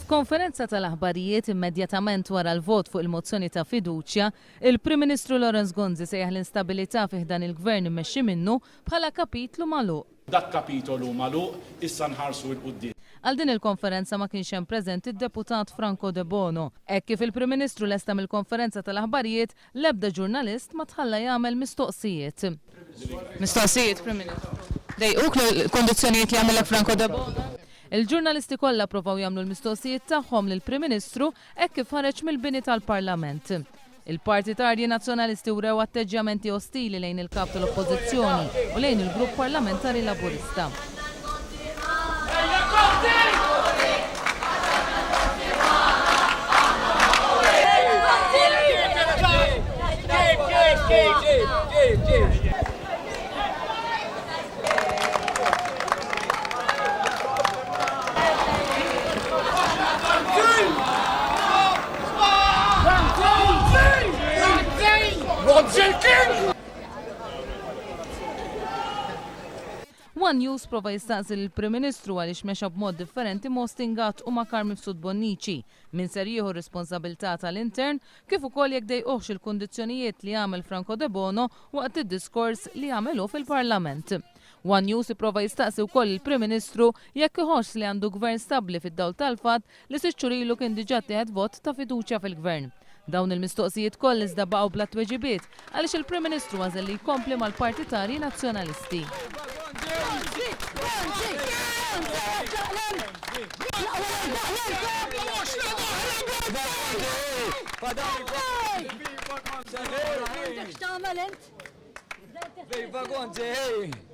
Fil-konferenza tal-ahbarijiet immedjatament wara l-vot fuq il-mozzjoni ta' fiduċja, il-Prim Ministru Lawrence Gonzi sejjaħ l-instabilità f'dan il-Gvern immexxi minnu bħala kapitlu magħluq. Dak kapitolu magħluq issa nħarsu l-quddiem. Għal din il-konferenza ma kienx hemm preżenti d-deputat Franco De Bono. Hekk kif il-Prim Ministru lesta mill-konferenza tal-ahbarijiet l-ebda ġurnalist ma tħalla jagħmel mistoqsijiet. Mistoqsijiet, Prim Ministru. Dejquk l-kondizzjonijiet li jagħmilek Franco De Bono? Il-ġurnalisti kollha provaw jagħmlu l-mistoqsijiet tagħhom lill-Prim Ministru hekk kif ħareġ mill-bini tal-Parlament. Il-partitarji nazzjonalisti wrew atteġġjamenti ostili lejn il-kap tal-Oppożizzjoni u lejn il-Grupp Parlamentari Laburista. One News prova jistaqsi l-Prim Ministru għaliex mexa b'mod differenti Mostingat u Makar Mifsud Bonnici min ser jieħu responsabilità tal-intern kif ukoll jekk dejqux il-kundizzjonijiet li għamel Franco De Bono waqt id-diskors li għamelu fil-Parlament. One News ipprova jistaqsi wkoll il-Prim Ministru jekk iħoss li għandu gvern stabbli fid-dawl tal-fatt li sitt xhur ilu kien diġà tieħed vot ta' fiduċja fil-Gvern. Dawn il-mistoqsijiet koll iżda baqgħu bla tweġibiet għaliex il-Prim Ministru għażel li jkompli mal-partitarji nazzjonalisti. Viva Gonzi!